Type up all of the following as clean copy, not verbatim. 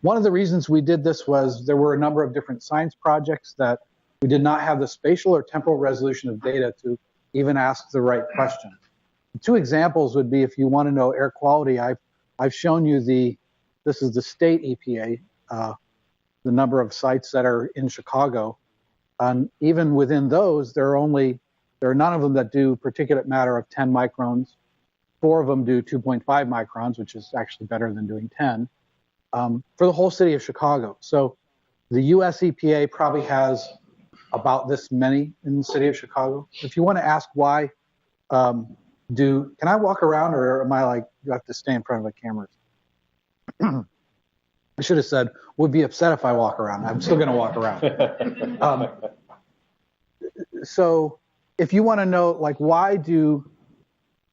One of the reasons we did this was there were a number of different science projects that we did not have the spatial or temporal resolution of data to even ask the right question. Two examples would be if you want to know air quality, I've shown you this is the state EPA, the number of sites that are in Chicago. And even within those, there are none of them that do particulate matter of 10 microns. 4 of them do 2.5 microns, which is actually better than doing 10, for the whole city of Chicago. So the US EPA probably has about this many in the city of Chicago. If you want to ask why, can I walk around, or am I like, you have to stay in front of the cameras? I should have said, would be upset if I walk around. I'm still going to walk around. So if you want to know, like, why do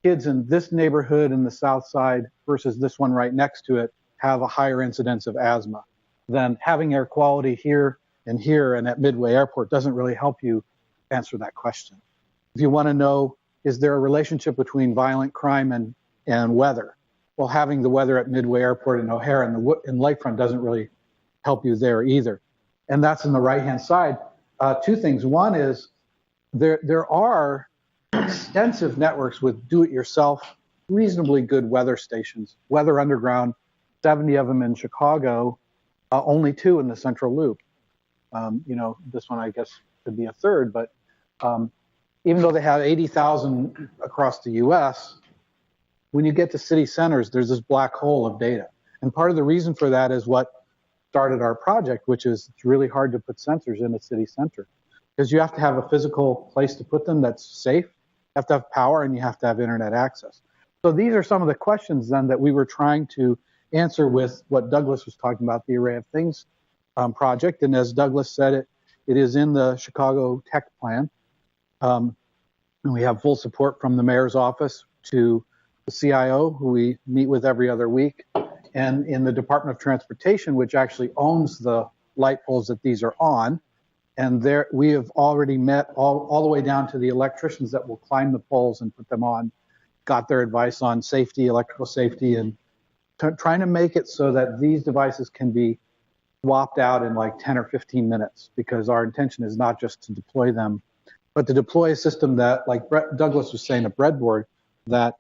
kids in this neighborhood in the South Side versus this one right next to it have a higher incidence of asthma, then having air quality here and at Midway Airport doesn't really help you answer that question. If you want to know, is there a relationship between violent crime and weather? Well, having the weather at Midway Airport and O'Hare and Lakefront doesn't really help you there either. And that's on the right-hand side. Two things. One is there are extensive networks with do-it-yourself, reasonably good weather stations. Weather Underground, 70 of them in Chicago, only 2 in the Central Loop. This one I guess could be a third, but even though they have 80,000 across the US, when you get to city centers, there's this black hole of data. And part of the reason for that is what started our project, which is it's really hard to put sensors in a city center because you have to have a physical place to put them that's safe, you have to have power, and you have to have internet access. So these are some of the questions then that we were trying to answer with what Douglas was talking about, the Array of Things project. And as Douglas said, it is in the Chicago Tech Plan. And we have full support from the mayor's office to the CIO, who we meet with every other week, and in the Department of Transportation, which actually owns the light poles that these are on. And there we have already met all the way down to the electricians that will climb the poles and put them on, got their advice on safety, electrical safety, and trying to make it so that these devices can be swapped out in like 10 or 15 minutes, because our intention is not just to deploy them, but to deploy a system that, like Douglas was saying, a breadboard, that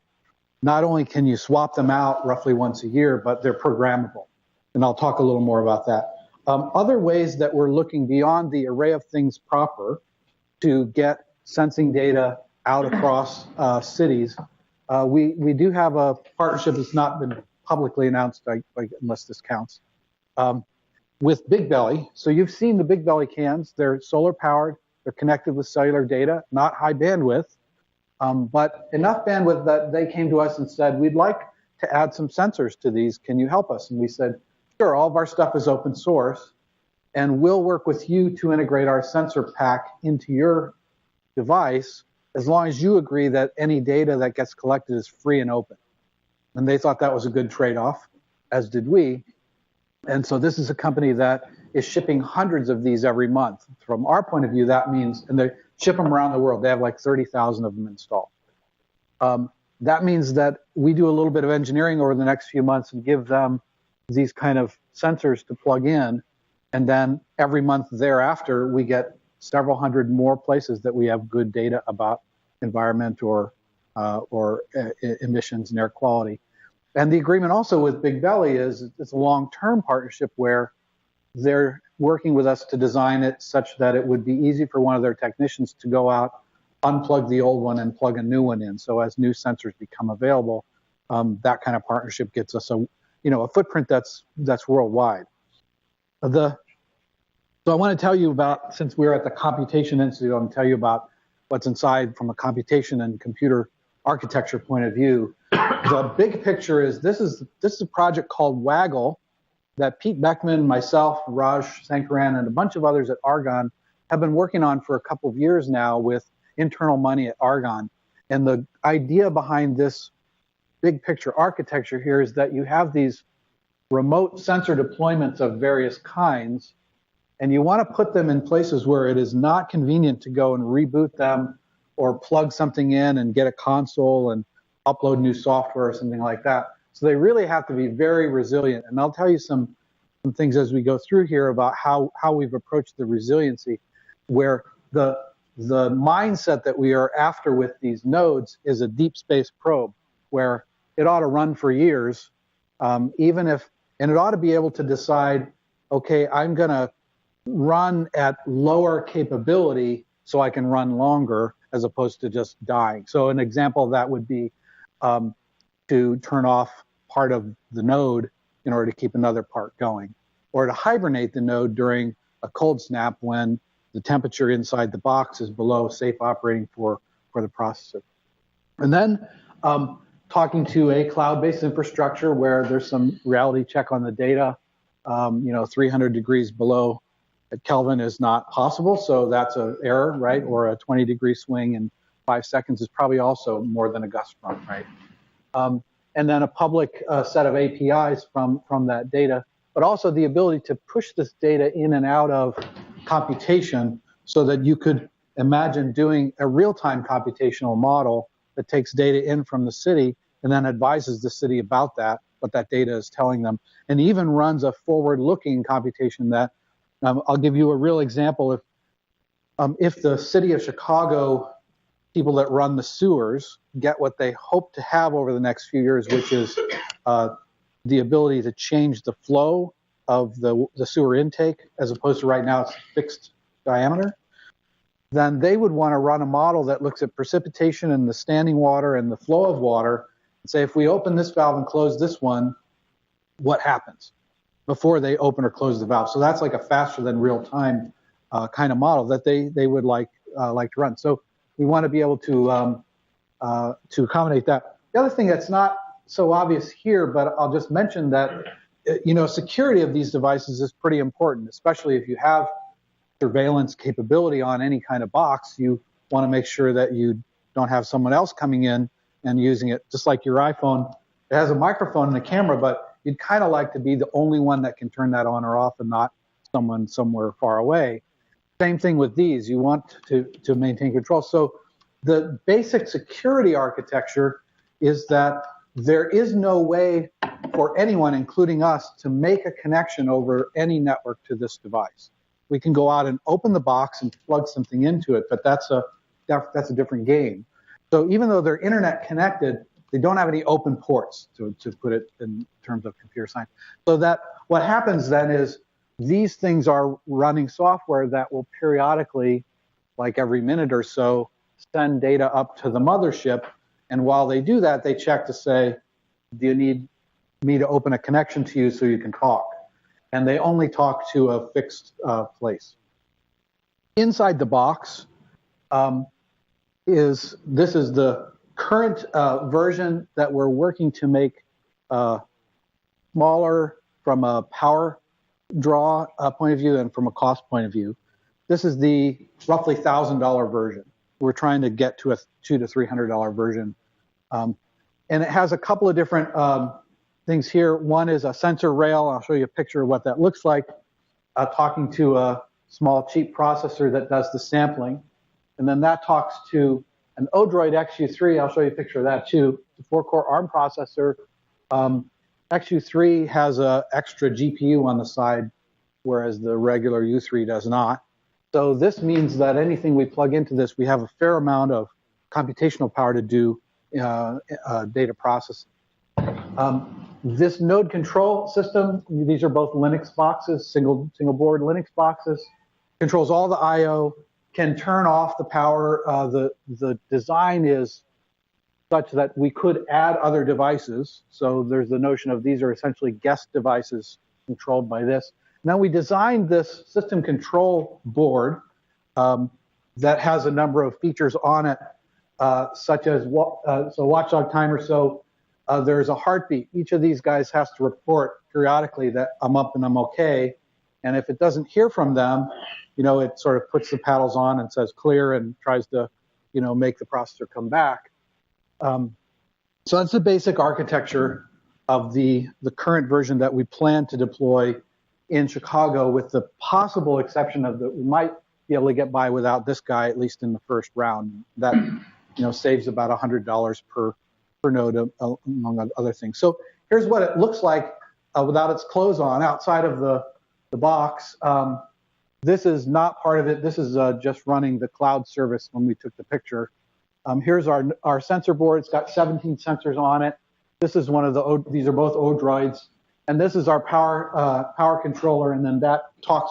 not only can you swap them out roughly once a year, but they're programmable. And I'll talk a little more about that. Other ways that we're looking beyond the Array of Things proper to get sensing data out across cities, we do have a partnership that's not been publicly announced, unless this counts, with Big Belly. So you've seen the Big Belly cans. They're solar powered. They're connected with cellular data, not high bandwidth, but enough bandwidth that they came to us and said, we'd like to add some sensors to these. Can you help us? And we said, sure, all of our stuff is open source, and we'll work with you to integrate our sensor pack into your device as long as you agree that any data that gets collected is free and open. And they thought that was a good trade-off, as did we. And so this is a company that is shipping hundreds of these every month. From our point of view, that means, and they ship them around the world. They have like 30,000 of them installed. That means that we do a little bit of engineering over the next few months and give them these kind of sensors to plug in. And then every month thereafter, we get several hundred more places that we have good data about environment or emissions and air quality. And the agreement also with Big Belly is it's a long-term partnership where they're working with us to design it such that it would be easy for one of their technicians to go out, unplug the old one, and plug a new one in. So as new sensors become available, that kind of partnership gets us a footprint that's worldwide. So I want to tell you about, since we're at the Computation Institute, I'm going to tell you about what's inside from a computation and computer architecture point of view. The big picture is this is a project called Waggle that Pete Beckman, myself, Raj Sankaran, and a bunch of others at Argonne have been working on for a couple of years now with internal money at Argonne. And the idea behind this big picture architecture here is that you have these remote sensor deployments of various kinds, and you want to put them in places where it is not convenient to go and reboot them or plug something in and get a console and upload new software or something like that. So they really have to be very resilient. And I'll tell you some some things as we go through here about how we've approached the resiliency, where the mindset that we are after with these nodes is a deep space probe, where it ought to run for years, and it ought to be able to decide, okay, I'm going to run at lower capability so I can run longer, as opposed to just dying. So an example of that would be to turn off part of the node in order to keep another part going, or to hibernate the node during a cold snap when the temperature inside the box is below safe operating for the processor. And then talking to a cloud-based infrastructure where there's some reality check on the data. 300 degrees below Kelvin is not possible, so that's an error, right? Or a 20-degree swing in 5 seconds is probably also more than a gust front, right? And then a public set of APIs from that data, but also the ability to push this data in and out of computation so that you could imagine doing a real-time computational model that takes data in from the city and then advises the city about that, what that data is telling them, and even runs a forward-looking computation that, I'll give you a real example. If the city of Chicago people that run the sewers get what they hope to have over the next few years, which is the ability to change the flow of the sewer intake, as opposed to right now it's fixed diameter, then they would want to run a model that looks at precipitation and the standing water and the flow of water and say, if we open this valve and close this one, what happens before they open or close the valve? So that's like a faster than real time kind of model that they would like to run. So we want to be able to accommodate that. The other thing that's not so obvious here, but I'll just mention that security of these devices is pretty important, especially if you have surveillance capability on any kind of box. You want to make sure that you don't have someone else coming in and using it, just like your iPhone. It has a microphone and a camera, but you'd kind of like to be the only one that can turn that on or off and not someone somewhere far away. Same thing with these. You want to maintain control. So the basic security architecture is that there is no way for anyone, including us, to make a connection over any network to this device. We can go out and open the box and plug something into it, but that's a different game. So even though they're internet connected, they don't have any open ports, to put it in terms of computer science. So that what happens then is these things are running software that will periodically, like every minute or so, send data up to the mothership. And while they do that, they check to say, do you need me to open a connection to you so you can talk? And they only talk to a fixed place. Inside the box is the current version that we're working to make smaller from a power draw point of view and from a cost point of view. This is the roughly $1,000 version. We're trying to get to a $200 to $300 version. And it has a couple of different things here. One is a sensor rail. I'll show you a picture of what that looks like, talking to a small cheap processor that does the sampling. And then that talks to an Odroid XU3. I'll show you a picture of that too. It's a 4-core ARM processor. XU3 has an extra GPU on the side, whereas the regular U3 does not. So this means that anything we plug into this, we have a fair amount of computational power to do data processing. This node control system, these are both Linux boxes, single board Linux boxes, controls all the I/O, can turn off the power. The design is such that we could add other devices. So there's the notion of these are essentially guest devices controlled by this. Now we designed this system control board that has a number of features on it, such as watchdog timer. So there's a heartbeat. Each of these guys has to report periodically that I'm up and I'm okay. And if it doesn't hear from them, it sort of puts the paddles on and says clear and tries to, make the processor come back. So that's the basic architecture of the current version that we plan to deploy in Chicago, with the possible exception of that we might be able to get by without this guy, at least in the first round. That saves about $100 per node, among other things. So here's what it looks like without its clothes on outside of the box. This is not part of it. This is just running the cloud service when we took the picture. Here's our sensor board. It's got 17 sensors on it. This is one of the, these are both Odroids. And this is our power controller, and then that talks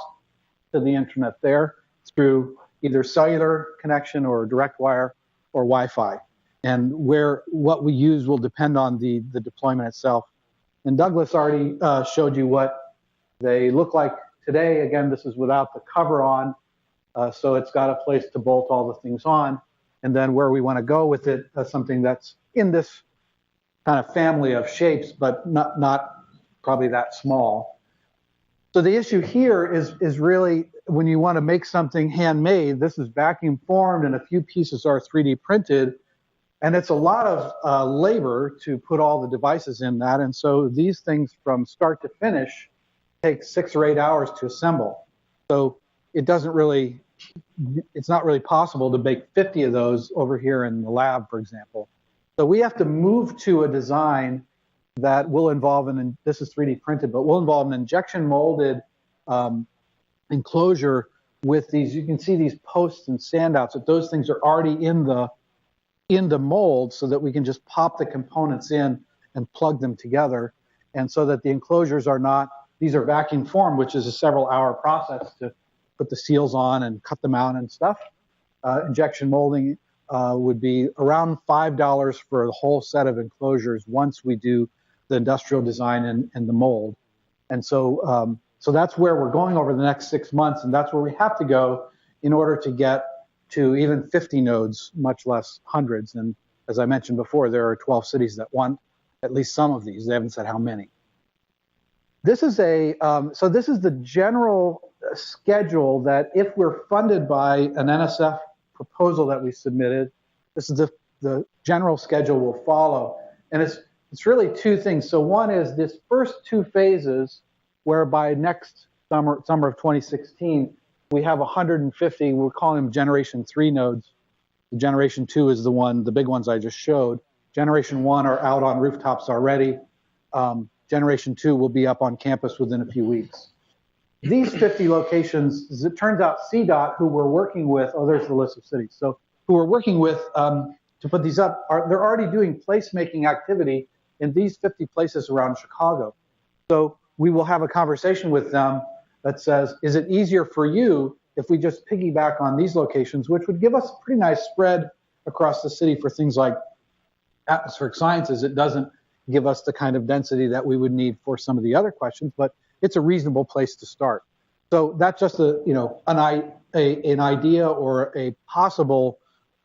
to the internet there through either cellular connection or direct wire or Wi-Fi. And what we use will depend on the deployment itself. And Douglas already showed you what they look like today. Again, this is without the cover on, so it's got a place to bolt all the things on. And then where we want to go with it, something that's in this kind of family of shapes, but not probably that small. So the issue here is really when you want to make something handmade, this is vacuum formed and a few pieces are 3D printed, and it's a lot of labor to put all the devices in that. And so these things from start to finish take 6 or 8 hours to assemble. So it doesn't really, it's not really possible to make 50 of those over here in the lab, for example. So we have to move to a design that will involve this is 3D printed, but will involve an injection molded enclosure with these. You can see these posts and standouts, that those things are already in the mold, so that we can just pop the components in and plug them together. And so that the enclosures are not, these are vacuum formed, which is a several hour process to put the seals on and cut them out and stuff. Injection molding would be around $5 for the whole set of enclosures once we do the industrial design and the mold. And so, so that's where we're going over the next 6 months, and that's where we have to go in order to get to even 50 nodes, much less hundreds. And as I mentioned before, there are 12 cities that want at least some of these. They haven't said how many. This is so this is the general schedule that if we're funded by an NSF proposal that we submitted, this is the general schedule we'll follow. And it's really 2 things. So one is this first 2 phases, whereby next summer of 2016, we have 150, we're calling them Generation 3 nodes. The Generation 2 is the big ones I just showed. Generation 1 are out on rooftops already. Generation 2 will be up on campus within a few weeks. These 50 locations, as it turns out, CDOT, who we're working with, there's the list of cities. So who we're working with to put these up, they're already doing placemaking activity in these 50 places around Chicago. So we will have a conversation with them that says, is it easier for you if we just piggyback on these locations, which would give us a pretty nice spread across the city for things like atmospheric sciences. It doesn't give us the kind of density that we would need for some of the other questions, but it's a reasonable place to start. So that's just an idea or a possible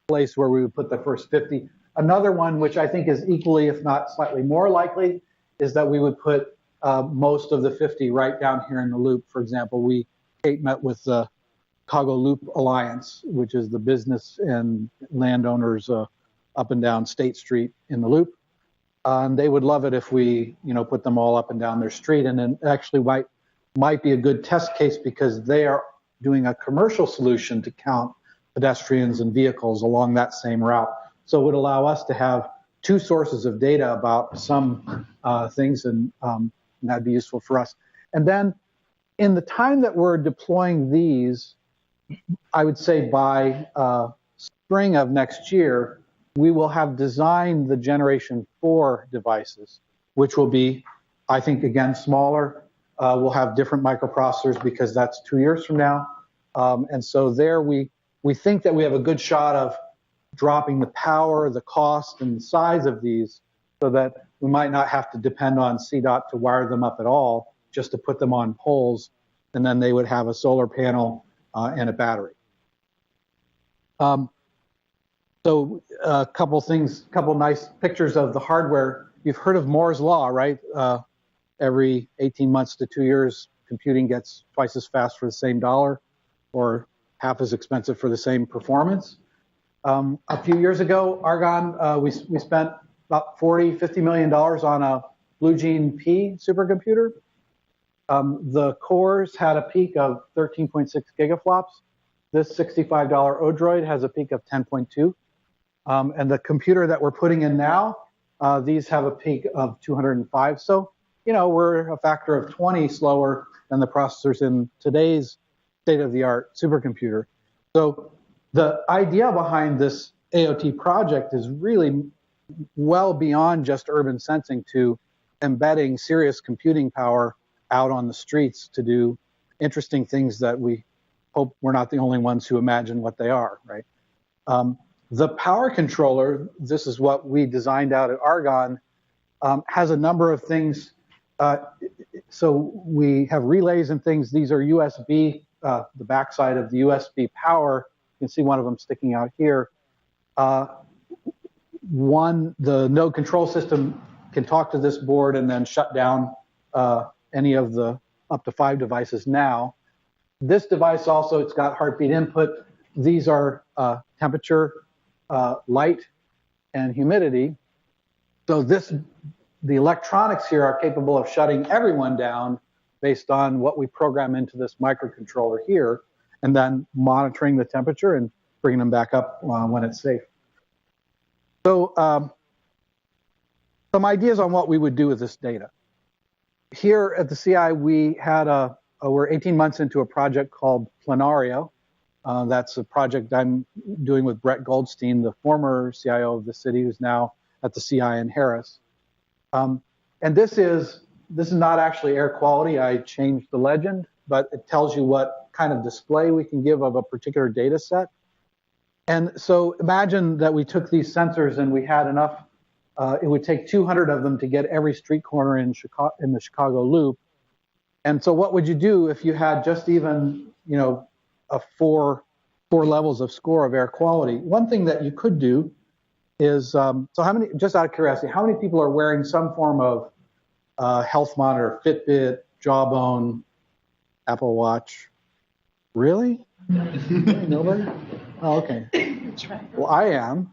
place where we would put the first 50. Another one, which I think is equally, if not slightly more likely, is that we would put most of the 50 right down here in the loop. For example, Kate met with the Chicago Loop Alliance, which is the business and landowners up and down State Street in the loop. They would love it if we, put them all up and down their street, and then actually might be a good test case because they are doing a commercial solution to count pedestrians and vehicles along that same route. So it would allow us to have 2 sources of data about some things, and that'd be useful for us. And then in the time that we're deploying these, I would say by spring of next year, we will have designed the Generation 4 devices, which will be, I think, again, smaller. We'll have different microprocessors because that's 2 years from now. And so there we think that we have a good shot of dropping the power, the cost, and the size of these so that we might not have to depend on CDOT to wire them up at all, just to put them on poles, and then they would have a solar panel and a battery. So a couple nice pictures of the hardware. You've heard of Moore's Law, right? Every 18 months to 2 years, computing gets twice as fast for the same dollar, or half as expensive for the same performance. A few years ago, Argonne, we spent about $50 million on a Blue Gene P supercomputer. The cores had a peak of 13.6 gigaflops. This $65 Odroid has a peak of 10.2. And the computer that we're putting in now, these have a peak of 205. So you know, we're a factor of 20 slower than the processors in today's state-of-the-art supercomputer. So the idea behind this AOT project is really well beyond just urban sensing to embedding serious computing power out on the streets to do interesting things that we hope we're not the only ones who imagine what they are, right? The power controller, this is what we designed out at Argonne, has a number of things. So we have relays and things. These are USB, the backside of the USB power. You can see one of them sticking out here. The node control system can talk to this board and then shut down any of the up to 5 devices now. This device also, it's got heartbeat input. These are temperature, light, and humidity. So the electronics here are capable of shutting everyone down based on what we program into this microcontroller here, and then monitoring the temperature and bringing them back up when it's safe. So some ideas on what we would do with this data. Here at the CI, we had we're 18 months into a project called Plenario. That's a project I'm doing with Brett Goldstein, the former CIO of the city, who's now at the CI in Harris. And this is not actually air quality. I changed the legend, but it tells you what kind of display we can give of a particular data set. And so imagine that we took these sensors and we had enough, it would take 200 of them to get every street corner in the Chicago loop. And so what would you do if you had just even, you know, a four levels of score of air quality? One thing that you could do is, so how many, just out of curiosity, how many people are wearing some form of health monitor, Fitbit, Jawbone, Apple Watch? Really? Nobody? Oh, okay. Well, I am.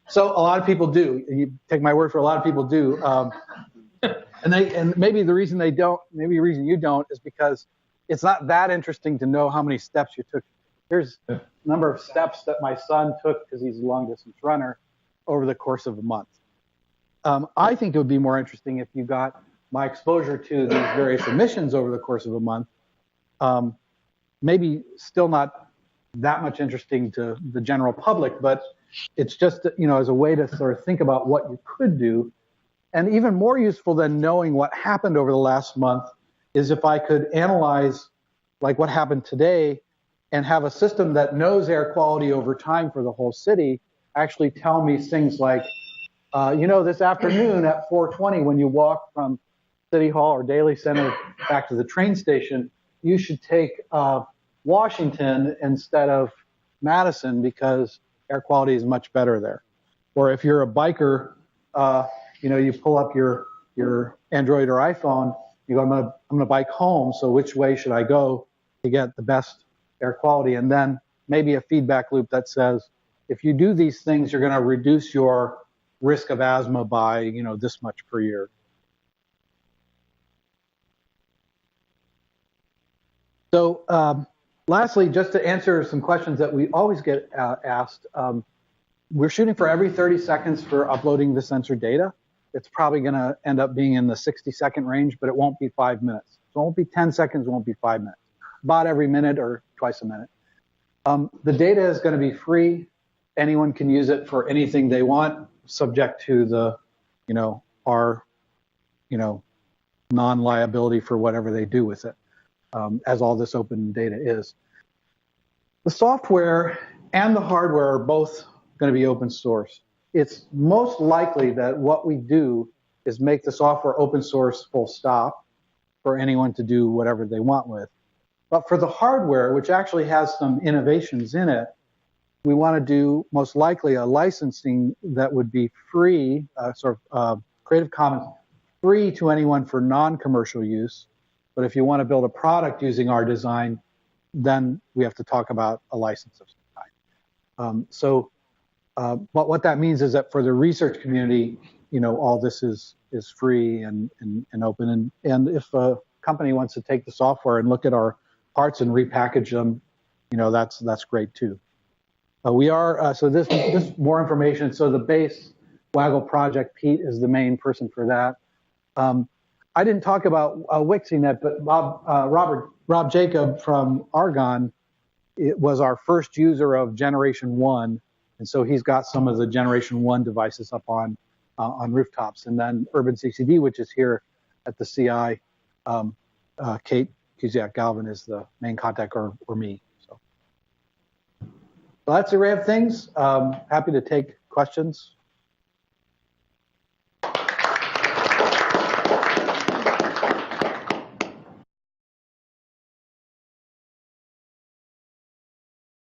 So a lot of people do. You take my word for a lot of people do. And maybe the reason they don't, maybe the reason you don't, is because it's not that interesting to know how many steps you took. Here's the number of steps that my son took, because he's a long distance runner, over the course of a month. I think it would be more interesting if you got my exposure to these various emissions over the course of a month. Maybe still not that much interesting to the general public, but it's just, you know, as a way to sort of think about what you could do. And even more useful than knowing what happened over the last month is if I could analyze like what happened today and have a system that knows air quality over time for the whole city actually tell me things like, you know, this afternoon at 4:20 when you walk from City Hall or Daly Center back to the train station, you should take Washington instead of Madison because air quality is much better there. Or if you're a biker, you know, you pull up your Android or iPhone, you go, I'm gonna bike home, so which way should I go to get the best air quality? And then maybe a feedback loop that says, if you do these things, you're gonna reduce your risk of asthma by, you know, this much per year. So lastly, just to answer some questions that we always get asked, we're shooting for every 30 seconds for uploading the sensor data. It's probably going to end up being in the 60-second range, but it won't be 5 minutes. So it won't be 10 seconds, it won't be 5 minutes. About every minute or twice a minute. The data is going to be free. Anyone can use it for anything they want, subject to the, you know, our, you know, non-liability for whatever they do with it, as all this open data is. The software and the hardware are both going to be open source. It's most likely that what we do is make the software open source full stop for anyone to do whatever they want with. But for the hardware, which actually has some innovations in it, we want to do most likely a licensing that would be free, sort of Creative Commons, free to anyone for non-commercial use. But if you want to build a product using our design, then we have to talk about a license of some kind. But what that means is that for the research community, you know, all this is free and open. And if a company wants to take the software and look at our parts and repackage them, you know, that's great too. We are, so this more information. So the base Waggle project. Pete is the main person for that. I didn't talk about WixiNet, but Rob Jacob from Argonne, it was our first user of Generation 1, and so he's got some of the Generation 1 devices up on rooftops. And then Urban CCD, which is here at the CI, Kate Kuziak-Galvin is the main contact, or me. So that's the array of things. Happy to take questions.